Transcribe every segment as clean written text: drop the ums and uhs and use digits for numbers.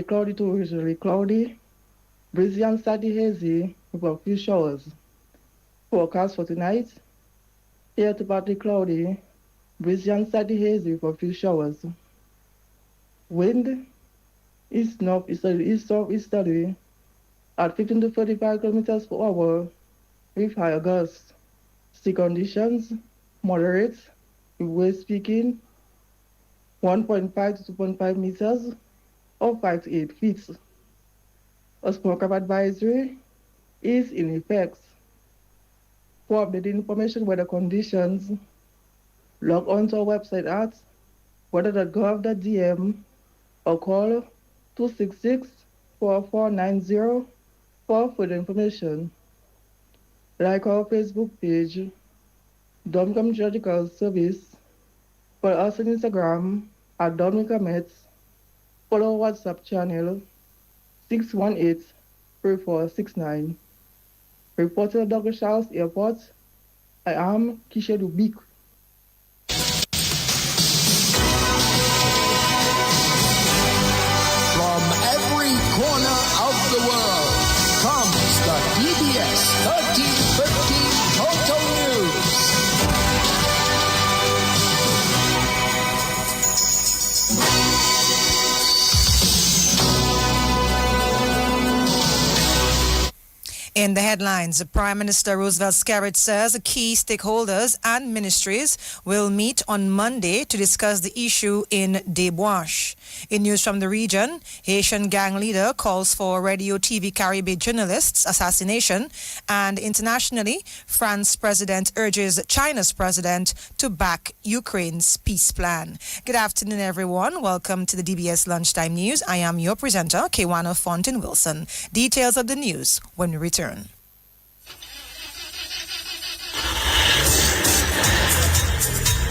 cloudy to usually cloudy, breezy and slightly hazy with a few showers. Forecast for tonight, air to partly cloudy, breezy and slightly hazy with a few showers. Wind east northeasterly at 15 to 35 kilometers per hour with higher gusts. Sea conditions moderate with waves peaking 1.5 to 2.5 meters or 5 to 8 feet. A smoke up advisory is in effect. For updated information weather conditions, log on to our website at weather.gov.dm or call 266-4490 for further information. Like our Facebook page, Dominica Meteorological Service. Follow us on Instagram at Dominica Met. Follow our WhatsApp channel 618-3469. Reporter Douglas Charles Airport, I am Kisha Dubik. From every corner of the world comes the DBS 1315 Total News. In the headlines, Prime Minister Roosevelt Skerrit says key stakeholders and ministries will meet on Monday to discuss the issue in Deboche. In news from the region, Haitian gang leader calls for Radio TV Caribbean journalists' assassination, and internationally, France president urges China's president to back Ukraine's peace plan. Good afternoon, everyone. Welcome to the DBS Lunchtime News. I am your presenter, Kewana Fontaine Wilson. Details of the news when we return.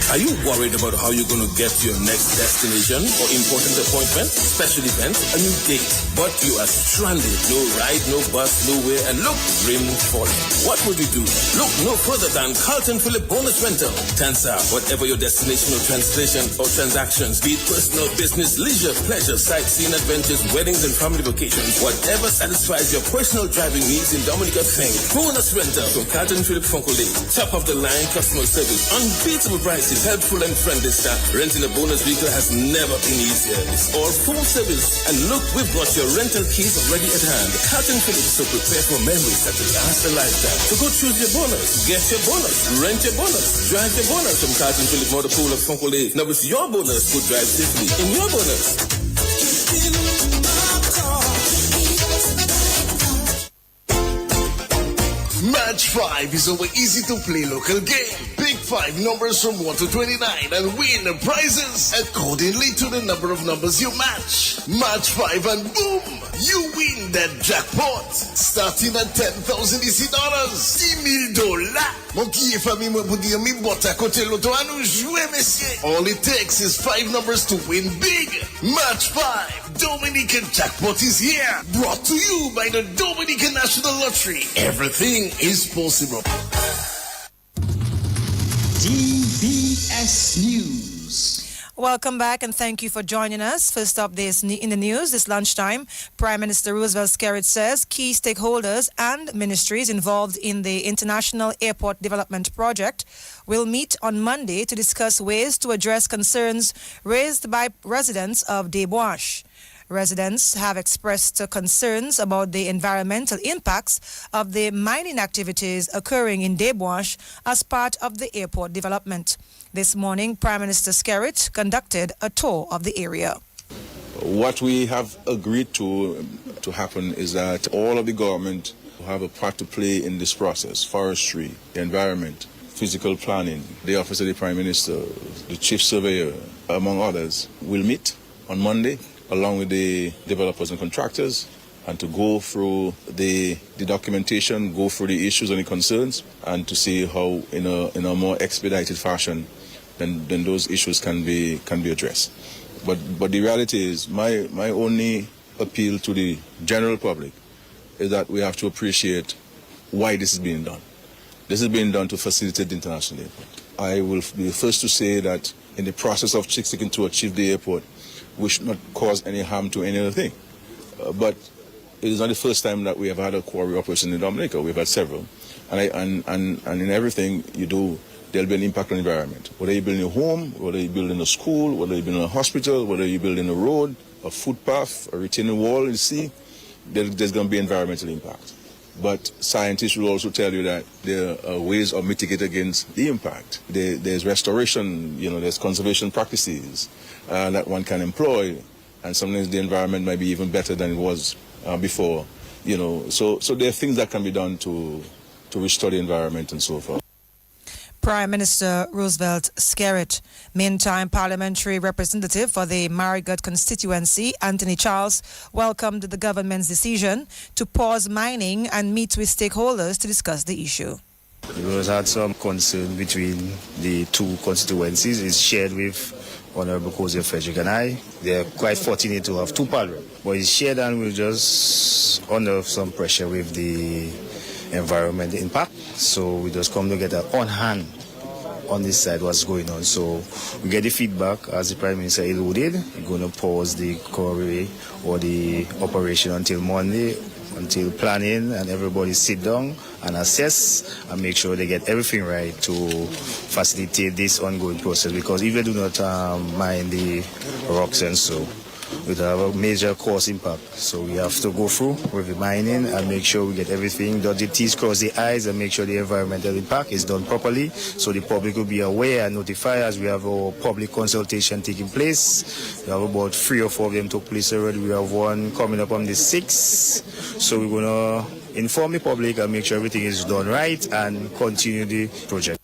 Are you worried about how you're going to get to your next destination or important appointment, special event, a new date, but you are stranded? No ride, no bus, nowhere, and look, rain falling. What would you do? Look no further than Carlton Phillip Bonus Rental. Tansa, whatever your destination or translation or transactions, be it personal, business, leisure, pleasure, sightseeing, adventures, weddings, and family vacations, whatever satisfies your personal driving needs in Dominica, think Bonus Rental from Carlton Phillip Foncolay. Top of the line customer service, unbeatable prices, helpful and friendly staff. Renting a bonus vehicle has never been easier. It's all full service. And look, we've got your rental keys already at hand. Carlton Phillips, so prepare for memories that will last a lifetime. So go choose your bonus, get your bonus, rent your bonus, drive your bonus from Carlton Phillips Motor Pool of Foncolay. Now with your bonus, go drive safely in your bonus. Match 5 is our easy-to-play local game. Pick 5 numbers from 1 to 29 and win prizes accordingly to the number of numbers you match. Match 5 and boom! You win that jackpot. Starting at $10,000 ici dollars. $10,000. Mon qui est famille moi pour dire mi boîte à côté l'auto à nous jouer messieurs. All it takes is 5 numbers to win big. Match 5. Dominican Jackpot is here. Brought to you by the Dominican National Lottery. Everything is possible. DBS News. Welcome back and thank you for joining us. First up in the news this lunchtime, Prime Minister Roosevelt Skerrit says key stakeholders and ministries involved in the International Airport Development Project will meet on Monday to discuss ways to address concerns raised by residents of Deboche. Residents have expressed concerns about the environmental impacts of the mining activities occurring in Deboche as part of the airport development. This morning, Prime Minister Skerrit conducted a tour of the area. What we have agreed to happen is that all of the government have a part to play in this process: forestry, the environment, physical planning, the office of the Prime Minister, the Chief Surveyor, among others, will meet on Monday along with the developers and contractors, and to go through the documentation, go through the issues and the concerns, and to see how in a more expedited fashion then those issues can be addressed. But the reality is, my only appeal to the general public is that we have to appreciate why this is being done. This is being done to facilitate the international airport. I will be the first to say that in the process of seeking to achieve the airport, we should not cause any harm to any other thing. but it is not the first time that we have had a quarry operation in Dominica. We've had several. And in everything you do, there'll be an impact on the environment. Whether you're building a home, whether you're building a school, whether you're building a hospital, whether you're building a road, a footpath, a retaining wall, you see, there's going to be environmental impact. But scientists will also tell you that there are ways of mitigating against the impact. There's restoration, there's conservation practices that one can employ, and sometimes the environment might be even better than it was before. So there are things that can be done to restore the environment and so forth. Prime Minister Roosevelt Skerritt. Meantime, parliamentary representative for the Marigot constituency, Anthony Charles, welcomed the government's decision to pause mining and meet with stakeholders to discuss the issue. We always had some concern between the two constituencies. It's shared with Honorable Kozia Frederick and I. They're quite fortunate to have two parliaments. But it's shared, and we're just under some pressure with the environment impact. So we just come together on hand on this side what's going on. So we get the feedback as the Prime Minister alluded. We're going to pause the quarry or the operation until Monday, until planning and everybody sit down and assess and make sure they get everything right to facilitate this ongoing process. Because if they do not mine the rocks and so, it will have a major cost impact. So we have to go through with the mining and make sure we get everything, dot the T's, cross the I's, and make sure the environmental impact is done properly so the public will be aware and notify as we have our public consultation taking place. We have about 3 or 4 of them took place already. We have one coming up on the 6th. So we're going to inform the public and make sure everything is done right and continue the project.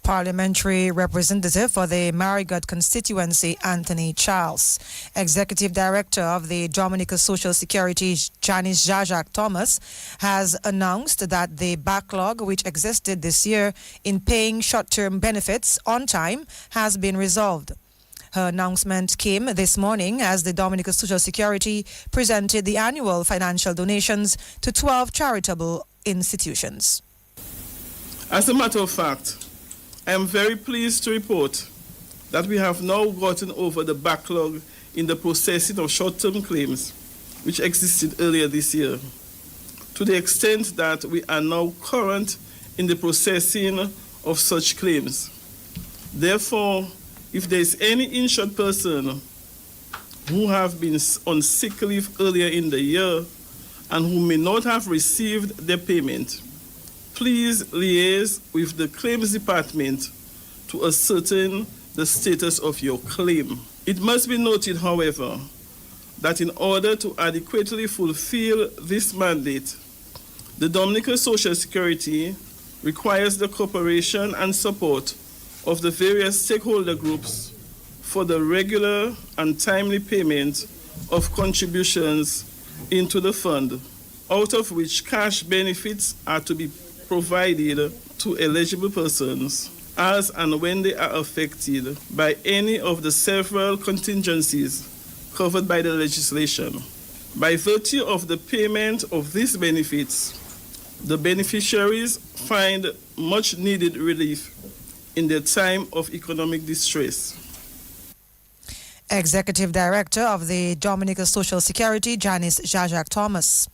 Parliamentary representative for the Marigot constituency, Anthony Charles. Executive Director of the Dominica Social Security, Janice Jajak Thomas, has announced that the backlog which existed this year in paying short-term benefits on time has been resolved. Her announcement came this morning as the Dominica Social Security presented the annual financial donations to 12 charitable institutions. As a matter of fact, I am very pleased to report that we have now gotten over the backlog in the processing of short-term claims which existed earlier this year, to the extent that we are now current in the processing of such claims. Therefore, if there is any insured person who have been on sick leave earlier in the year and who may not have received their payment, please liaise with the claims department to ascertain the status of your claim. It must be noted, however, that in order to adequately fulfill this mandate, the Dominica Social Security requires the cooperation and support of the various stakeholder groups for the regular and timely payment of contributions into the fund, out of which cash benefits are to be provided to eligible persons as and when they are affected by any of the several contingencies covered by the legislation. By virtue of the payment of these benefits, the beneficiaries find much needed relief in their time of economic distress. Executive Director of the Dominica Social Security, Janice Jajak Thomas.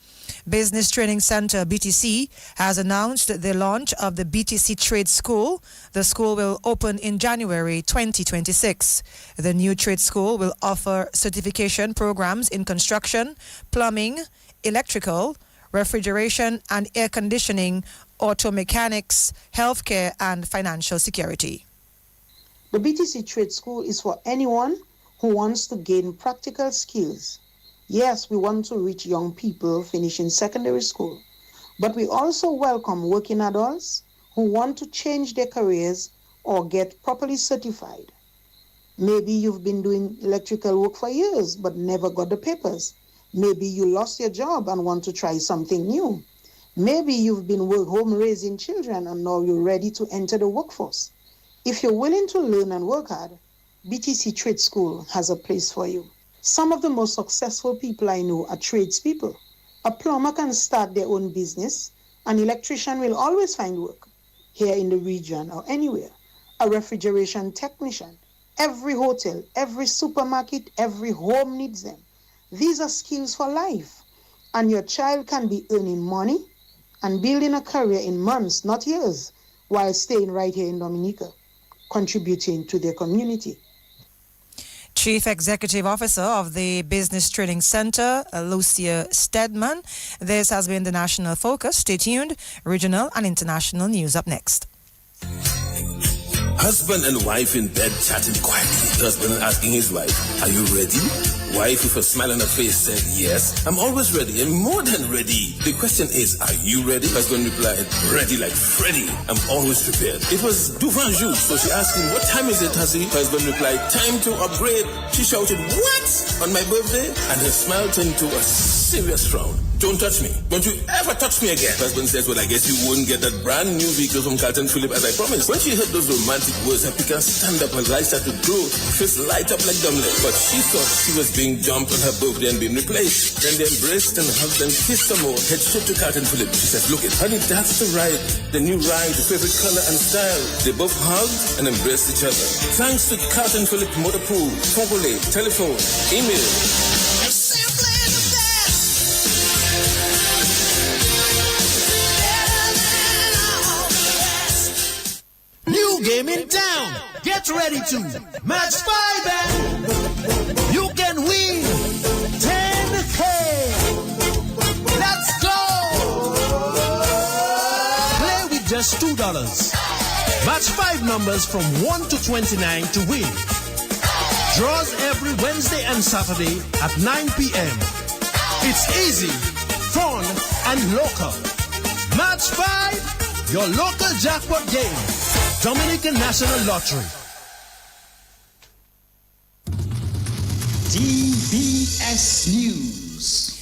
Business Training Center, BTC, has announced the launch of the BTC Trade School. The school will open in January 2026. The new trade school will offer certification programs in construction, plumbing, electrical, refrigeration and air conditioning, auto mechanics, healthcare and financial security. The BTC Trade School is for anyone who wants to gain practical skills. Yes, we want to reach young people finishing secondary school, but we also welcome working adults who want to change their careers or get properly certified. Maybe you've been doing electrical work for years but never got the papers. Maybe you lost your job and want to try something new. Maybe you've been home raising children and now you're ready to enter the workforce. If you're willing to learn and work hard, BTC Trade School has a place for you. Some of the most successful people I know are tradespeople. A plumber can start their own business. An electrician will always find work here in the region or anywhere. A refrigeration technician. Every hotel, every supermarket, every home needs them. These are skills for life, and your child can be earning money and building a career in months, not years, while staying right here in Dominica, contributing to their community. Chief Executive Officer of the Business Training Center, Lucia Stedman. This has been the national focus. Stay tuned. Regional and international news up next. Husband and wife in bed chatting quietly. Husband asking his wife, "Are you ready?" Wife with a smile on her face said, "Yes, I'm always ready and more than ready." The question is, are you ready? Husband replied, "Ready like Freddy. I'm always prepared." It was devant jour, so she asked him, "What time is it, hussy?" Husband replied, "Time to upgrade." She shouted, "What? On my birthday?" And her smile turned to a serious frown. "Don't touch me. Don't you ever touch me again." Husband says, "Well, I guess you wouldn't get that brand new vehicle from Carlton Phillip as I promised." When she heard those romantic words, her picker stand up, her lights started to glow, fists light up like dumblet. But she thought she was being jumped on her birthday and being replaced. Then they embraced and hugged and kissed some more. Head straight to Carlton Phillip. She said, "Look it, honey, that's the ride. The new ride, the favorite color and style." They both hugged and embraced each other. Thanks to Carlton Phillip Motor Pool, Fogole, telephone, email. New game in town. Get ready to match 5 and you can win 10K. Let's go. Play with just $2. Match 5 numbers from 1 to 29 to win. Draws every Wednesday and Saturday at 9 p.m. It's easy, fun, and local. Match 5, your local jackpot game. Dominican National Lottery. DBS News.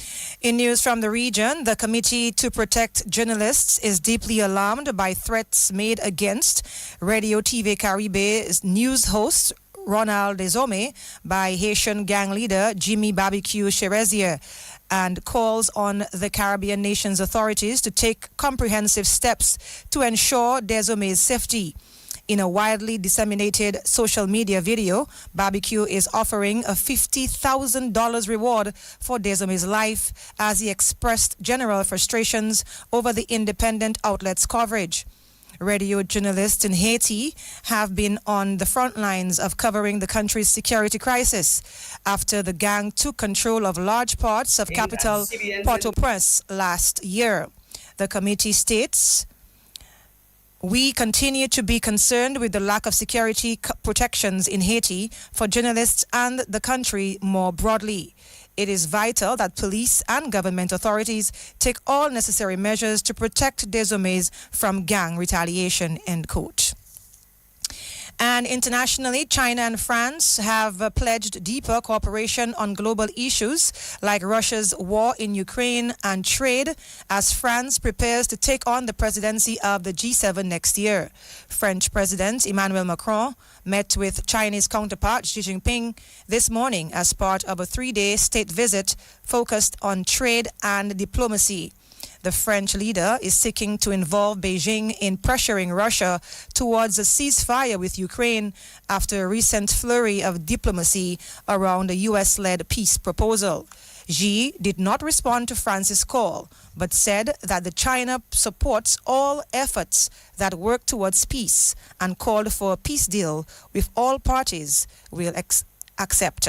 In news from the region, the Committee to Protect Journalists is deeply alarmed by threats made against Radio TV Caribe's news host Ronald Desome by Haitian gang leader Jimmy Barbecue Cherezier, and calls on the Caribbean nations' authorities to take comprehensive steps to ensure Desome's safety. In a widely disseminated social media video, Barbecue is offering a $50,000 reward for Desome's life as he expressed general frustrations over the independent outlet's coverage. Radio journalists in Haiti have been on the front lines of covering the country's security crisis after the gang took control of large parts of capital Port-au-Prince last year. The committee states, "We continue to be concerned with the lack of security protections in Haiti for journalists and the country more broadly. It is vital that police and government authorities take all necessary measures to protect Desomes from gang retaliation," end quote. And internationally, China and France have pledged deeper cooperation on global issues like Russia's war in Ukraine and trade as France prepares to take on the presidency of the G7 next year. French President Emmanuel Macron met with Chinese counterpart Xi Jinping this morning as part of a 3-day state visit focused on trade and diplomacy. The French leader is seeking to involve Beijing in pressuring Russia towards a ceasefire with Ukraine after a recent flurry of diplomacy around a U.S.-led peace proposal. Xi did not respond to France's call, but said that the China supports all efforts that work towards peace and called for a peace deal with all parties will accept.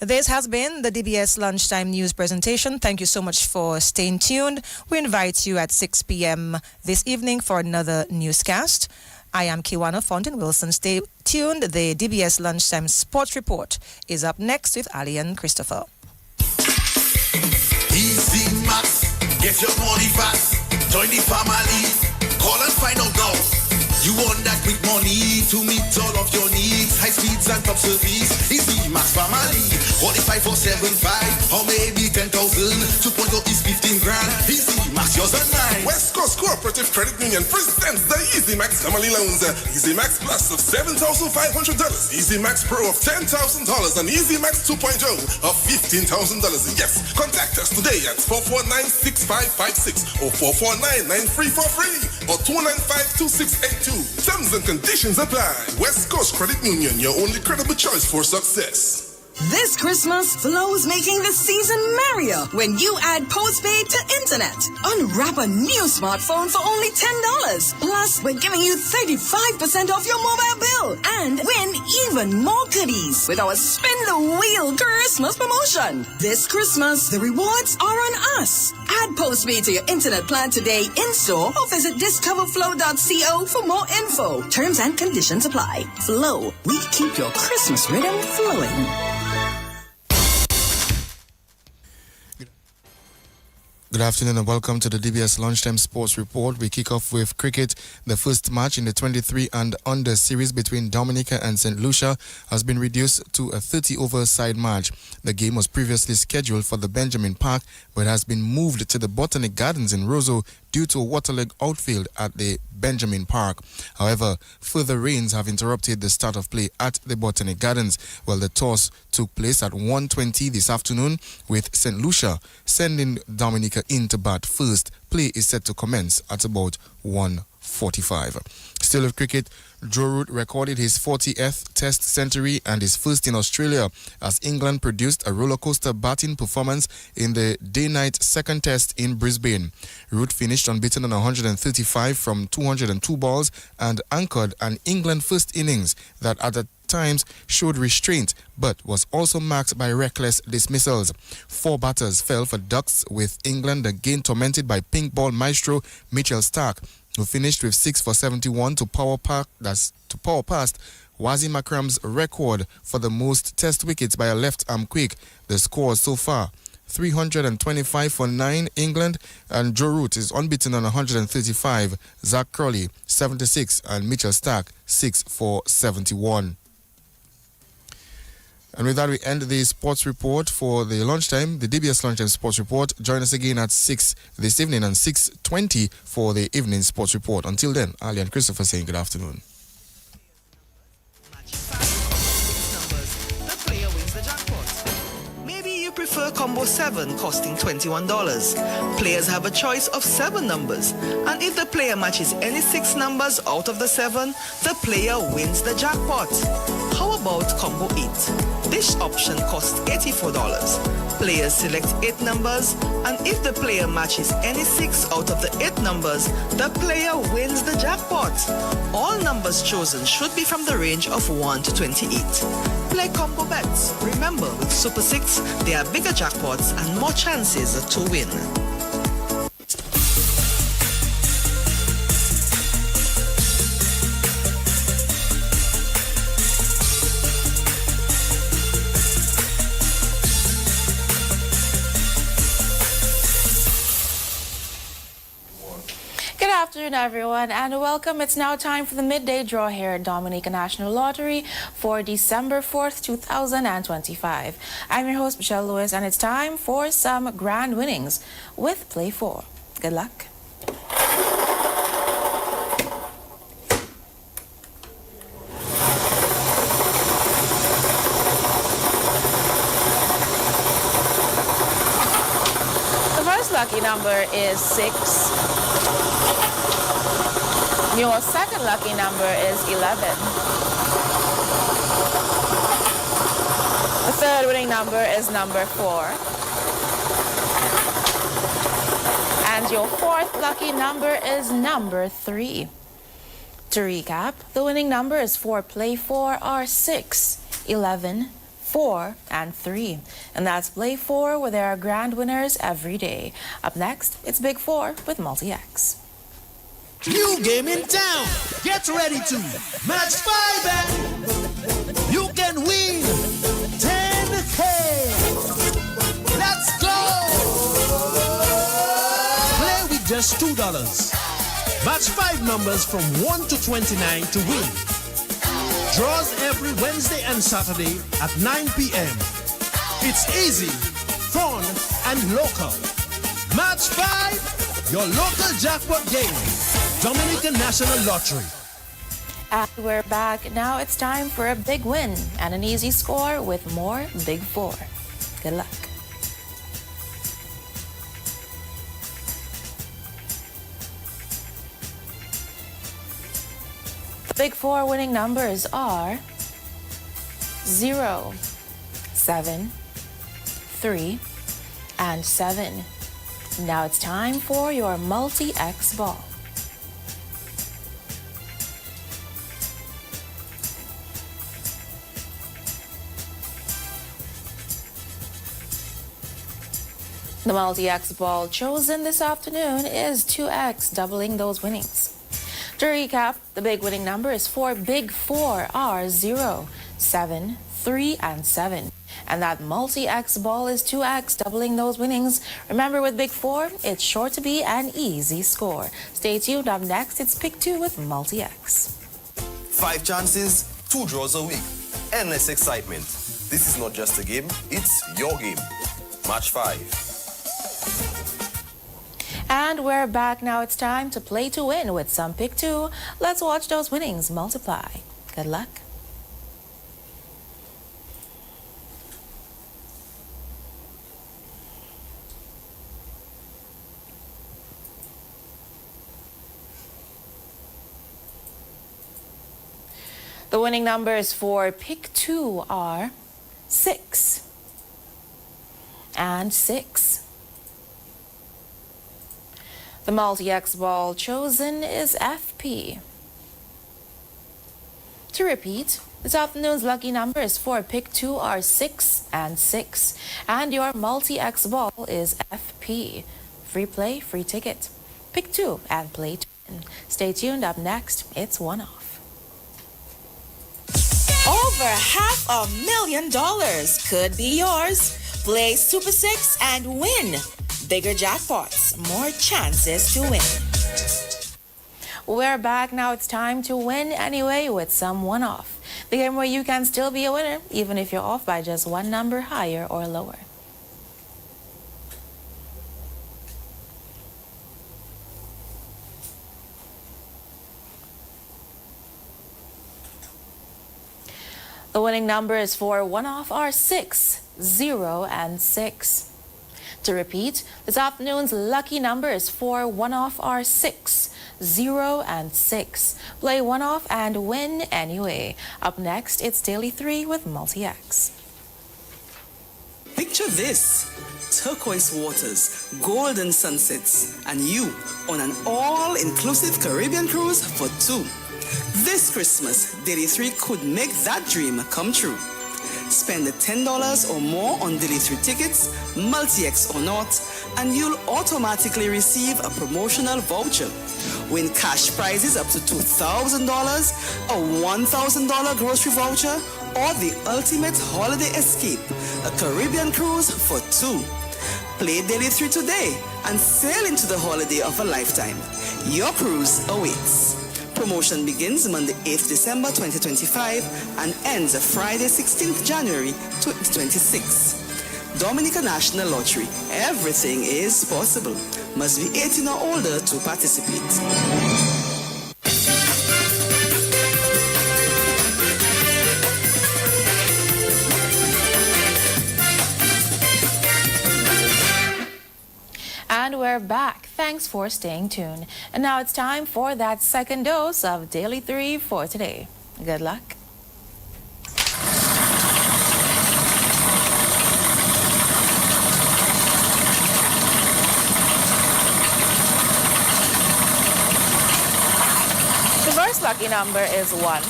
This has been the DBS Lunchtime News presentation. Thank you so much for staying tuned. We invite you at 6 p.m. this evening for another newscast. I am Kiwana Fountain Wilson. Stay tuned. The DBS Lunchtime Sports Report is up next with Ali and Christopher. Easy Max, get your money fast. Join the family. Call and find out now. You want that quick money to meet all of your needs. High speeds and top service. Easy Max Family. Qualify for 7.5 or maybe 10,000. 2.0 is 15 grand. Easy Max, yours and mine. West Coast Cooperative Credit Union presents the Easy Max Family Loans. Easy Max Plus of $7,500. Easy Max Pro of $10,000 and Easy Max 2.0 of $15,000. Yes, contact us today at 449-6556 or 449-9343 or 295-2682. Terms and conditions apply. West Coast Credit Union, your only credible choice for success. This Christmas, Flo's making the season merrier when you add postpaid to internet. Unwrap a new smartphone for only $10. Plus, we're giving you 35% off your mobile bill and win even more goodies with our Spin the Wheel Christmas promotion. This Christmas, the rewards are on us. Add postpaid to your internet plan today in-store or visit discoverflow.co for more info. Terms and conditions apply. Flow, we keep your Christmas rhythm flowing. Good afternoon and welcome to the DBS Lunchtime Sports Report. We kick off with cricket. The first match in the 23 and under series between Dominica and St. Lucia has been reduced to a 30-over side match. The game was previously scheduled for the Benjamin Park but has been moved to the Botanic Gardens in Roseau due to a waterlogged outfield at the Benjamin Park. However, further rains have interrupted the start of play at the Botanic Gardens. Well, the toss took place at 1:20 this afternoon with St. Lucia sending Dominica into bat first. Play is set to commence at about 1:45. Still with cricket, Joe Root recorded his 40th Test century and his first in Australia as England produced a rollercoaster batting performance in the day-night second Test in Brisbane. Root finished unbeaten on 135 from 202 balls and anchored an England first innings that at times showed restraint but was also marked by reckless dismissals. 4 batters fell for ducks with England again tormented by pink ball maestro Mitchell Starc, who finished with 6 for 71 to power past Wasim Akram's record for the most Test wickets by a left-arm quick. The score so far: 325 for 9 England, and Joe Root is unbeaten on 135. Zach Crowley 76 and Mitchell Starc 6 for 71. And with that, we end the sports report for the lunchtime, the DBS Lunchtime Sports Report. Join us again at 6 this evening and 6:20 for the evening sports report. Until then, Ali and Christopher saying good afternoon. The player wins the jackpot. Maybe you prefer combo 7 costing $21. Players have a choice of 7 numbers, and if the player matches any 6 numbers out of the 7, the player wins the jackpot. How about combo 8? This option costs $84. Players select 8 numbers, and if the player matches any 6 out of the 8 numbers, the player wins the jackpot. All numbers chosen should be from the range of 1 to 28. Play combo bets. Remember, with Super 6, there are bigger jackpots and more chances to win. Good afternoon, everyone, and welcome. It's now time for the midday draw here at Dominica National Lottery for December 4th, 2025. I'm your host, Michelle Lewis, and it's time for some grand winnings with Play 4. Good luck. The first lucky number is 6. Your second lucky number is 11. The third winning number is number 4. And your fourth lucky number is number 3. To recap, the winning numbers for Play 4 are 6, 11, 4, and 3. And that's Play 4, where there are grand winners every day. Up next, it's Big 4 with Multi-X. New game in town. Get ready to match 5 and you can win 10K. Let's go. Play with just $2. Match 5 numbers from 1 to 29 to win. Draws every Wednesday and Saturday at 9 p.m. It's easy, fun, and local. Match 5, your local jackpot game. Dominican National Lottery. And we're back. Now it's time for a big win and an easy score with more Big 4. Good luck. The Big 4 winning numbers are 0, 7, 3, and 7. Now it's time for your multi-X ball. The multi-X ball chosen this afternoon is 2X, doubling those winnings. To recap, the big winning number is 4. Big 4 are 0, 7, 3, and 7. And that multi-X ball is 2X, doubling those winnings. Remember, with Big 4, it's sure to be an easy score. Stay tuned. Up next, it's Pick 2 with multi-X. 5 chances, 2 draws a week. Endless excitement. This is not just a game, it's your game. Match 5. And we're back now. It's time to play to win with some Pick 2. Let's watch those winnings multiply. Good luck. The winning numbers for Pick 2 are 6 and 6. The multi-X ball chosen is FP. To repeat, this afternoon's lucky numbers for Pick 2 are 6 and 6. And your multi-X ball is FP. Free play, free ticket. Pick 2 and play to win. Stay tuned. Up next, it's One Off. Over $500,000 could be yours. Play Super 6 and win. Bigger jackpots, more chances to win. We're back now. It's time to win anyway with some One Off. The game where you can still be a winner even if you're off by just one number higher or lower. The winning numbers for One Off are 6, 0, and 6. To repeat, this afternoon's lucky numbers for One Off are 6, 0, and 6. Play One Off and win anyway. Up next, it's Daily 3 with multi-X. Picture this: turquoise waters, golden sunsets, and you on an all-inclusive Caribbean cruise for 2. This Christmas, Daily 3 could make that dream come true. Spend $10 or more on Daily 3 tickets, multi-X or not, and you'll automatically receive a promotional voucher. Win cash prizes up to $2,000, a $1,000 grocery voucher, or the ultimate holiday escape, a Caribbean cruise for 2. Play Daily 3 today and sail into the holiday of a lifetime. Your cruise awaits. Promotion begins Monday 8th December 2025 and ends Friday 16th January 2026. Dominica National Lottery. Everything is possible. Must be 18 or older to participate. And we're back. Thanks for staying tuned. And now it's time for that second dose of Daily 3 for today. Good luck. The first lucky number is 1.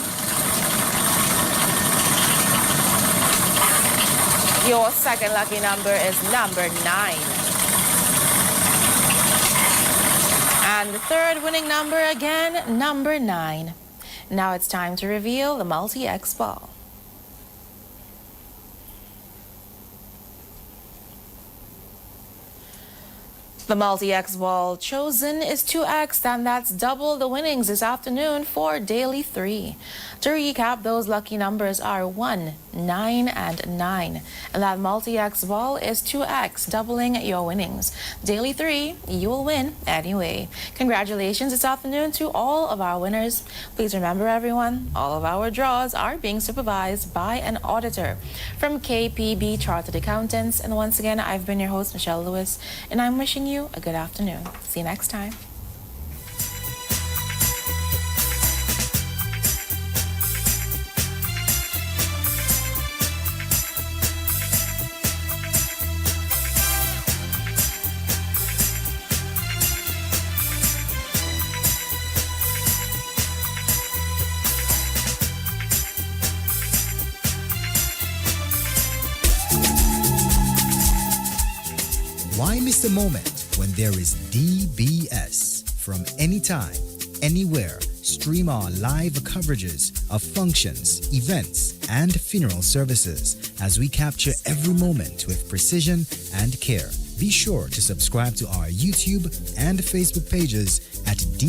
Your second lucky number is number 9. And the third winning number again, number 9. Now it's time to reveal the multi-X ball. The multi-X ball chosen is 2X, and that's double the winnings this afternoon for Daily 3. To recap, those lucky numbers are 1, 9, and 9. And that multi-X ball is 2X, doubling your winnings. Daily 3, you will win anyway. Congratulations this afternoon to all of our winners. Please remember, everyone, all of our draws are being supervised by an auditor from KPB Chartered Accountants. And once again, I've been your host, Michelle Lewis, and I'm wishing you a good afternoon. See you next time. Why miss the moment when there is DBS? From anytime, anywhere, stream our live coverages of functions, events, and funeral services as we capture every moment with precision and care. Be sure to subscribe to our YouTube and Facebook pages at